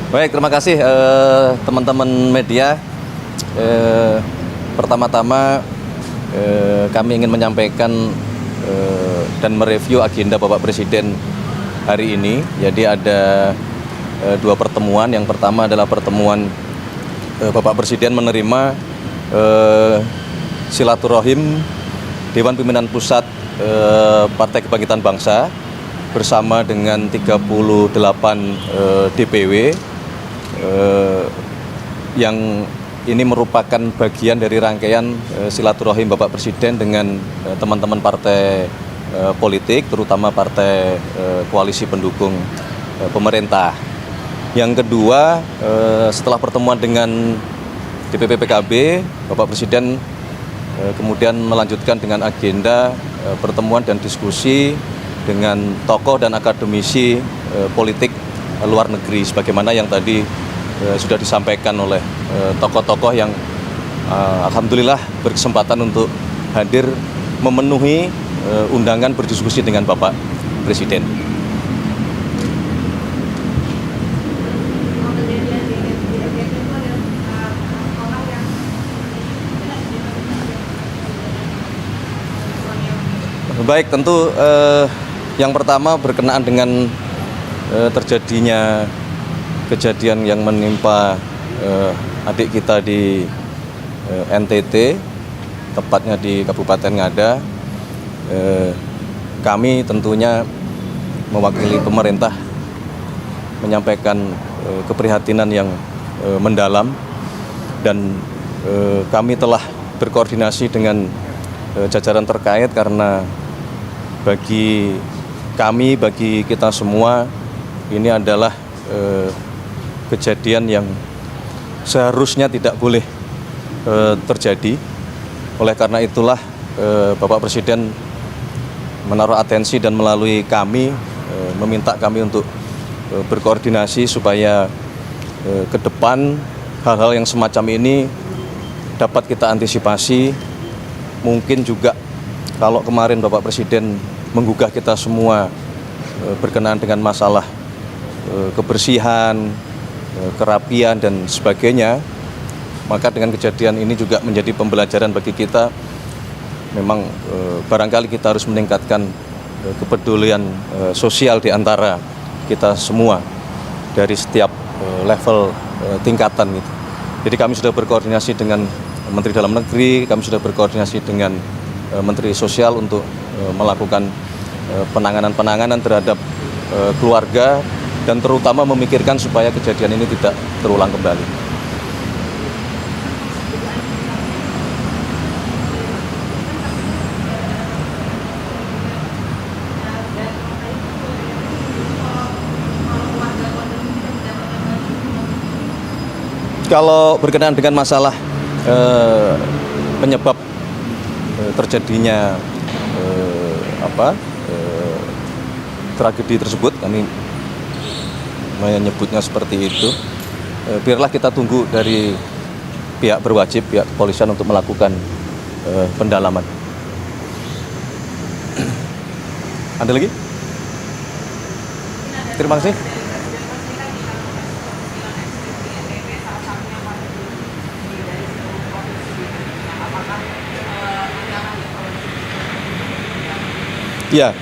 Baik, terima kasih teman-teman media. Pertama-tama kami ingin menyampaikan dan mereview agenda Bapak Presiden hari ini. Jadi ada dua pertemuan. Yang pertama adalah pertemuan Bapak Presiden menerima silaturahim Dewan Pimpinan Pusat Partai Kebangkitan Bangsa bersama dengan 38 DPW yang ini merupakan bagian dari rangkaian silaturahim Bapak Presiden dengan teman-teman partai politik, terutama partai koalisi pendukung pemerintah. Yang kedua, setelah pertemuan dengan DPP PKB, Bapak Presiden kemudian melanjutkan dengan agenda pertemuan dan diskusi dengan tokoh dan akademisi politik luar negeri, sebagaimana yang tadi sudah disampaikan oleh tokoh-tokoh yang alhamdulillah berkesempatan untuk hadir memenuhi undangan berdiskusi dengan Bapak Presiden. Baik, tentu yang pertama berkenaan dengan terjadinya kejadian yang menimpa adik kita di NTT, tepatnya di Kabupaten Ngada. Kami tentunya mewakili pemerintah menyampaikan keprihatinan yang mendalam, dan kami telah berkoordinasi dengan jajaran terkait karena bagi kami, bagi kita semua, ini adalah kejadian yang seharusnya tidak boleh terjadi. Oleh karena itulah Bapak Presiden menaruh atensi dan melalui kami meminta kami untuk berkoordinasi supaya ke depan hal-hal yang semacam ini dapat kita antisipasi. Mungkin juga kalau kemarin Bapak Presiden menggugah kita semua berkenaan dengan masalah kebersihan, kerapian dan sebagainya, maka dengan kejadian ini juga menjadi pembelajaran bagi kita. Memang barangkali kita harus meningkatkan kepedulian sosial di antara kita semua dari setiap level tingkatan gitu. Jadi kami sudah berkoordinasi dengan Menteri Dalam Negeri, kami sudah berkoordinasi dengan Menteri Sosial untuk melakukan penanganan terhadap keluarga dan terutama memikirkan supaya kejadian ini tidak terulang kembali. Kalau berkenaan dengan masalah penyebab terjadinya tragedi tersebut, kami menyebutnya seperti itu, biarlah kita tunggu dari pihak berwajib, pihak kepolisian untuk melakukan pendalaman. Ada lagi? Terima kasih. Ya,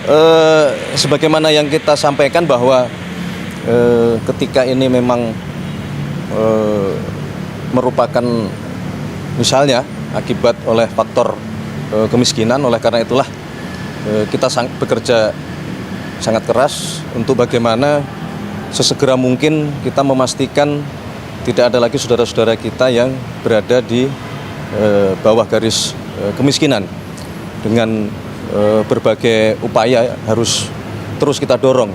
sebagaimana yang kita sampaikan bahwa ketika ini memang merupakan misalnya akibat oleh faktor kemiskinan, oleh karena itulah kita bekerja sangat keras untuk bagaimana sesegera mungkin kita memastikan tidak ada lagi saudara-saudara kita yang berada di bawah garis kemiskinan. Dengan berbagai upaya harus terus kita dorong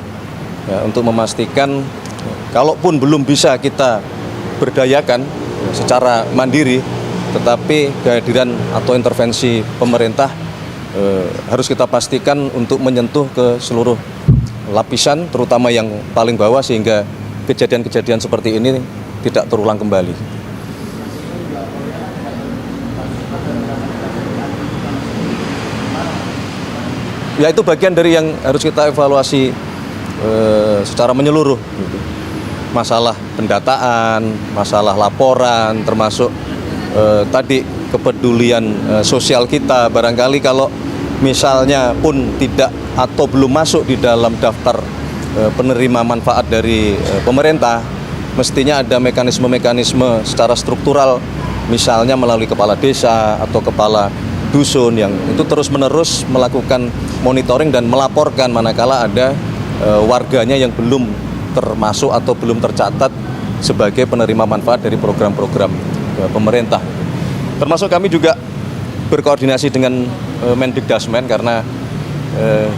ya, untuk memastikan kalaupun belum bisa kita berdayakan secara mandiri, tetapi kehadiran atau intervensi pemerintah harus kita pastikan untuk menyentuh ke seluruh lapisan, terutama yang paling bawah, sehingga kejadian-kejadian seperti ini tidak terulang kembali. Ya, itu bagian dari yang harus kita evaluasi secara menyeluruh gitu. masalah pendataan, masalah laporan, termasuk tadi kepedulian sosial kita. Barangkali kalau misalnya pun tidak atau belum masuk di dalam daftar penerima manfaat dari pemerintah, mestinya ada mekanisme-mekanisme secara struktural, misalnya melalui kepala desa atau kepala dusun yang itu terus-menerus melakukan monitoring dan melaporkan manakala ada warganya yang belum termasuk atau belum tercatat sebagai penerima manfaat dari program-program pemerintah. Termasuk kami juga berkoordinasi dengan Mendikdasmen karena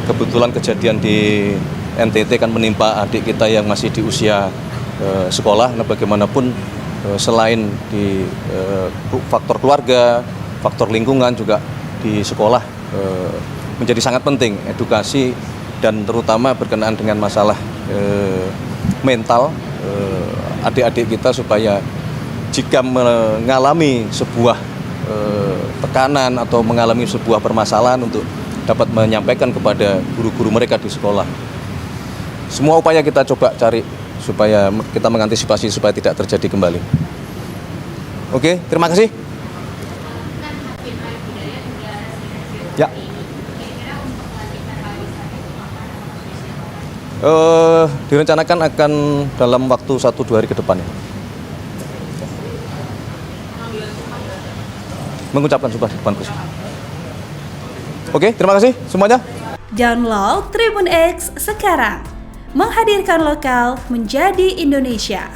kebetulan kejadian di NTT kan menimpa adik kita yang masih di usia sekolah. Nah, bagaimanapun selain di faktor keluarga, faktor lingkungan, juga di sekolah menjadi sangat penting edukasi dan terutama berkenaan dengan masalah mental adik-adik kita supaya jika mengalami sebuah tekanan atau mengalami sebuah permasalahan untuk dapat menyampaikan kepada guru-guru mereka di sekolah. Semua upaya kita coba cari supaya kita mengantisipasi supaya tidak terjadi kembali. Oke, terima kasih. Ya. Direncanakan akan dalam waktu 1-2 hari ke depan ya. Mengucapkan sumpah di depan kursi. Oke, terima kasih semuanya. Download Tribun X sekarang, menghadirkan lokal menjadi Indonesia.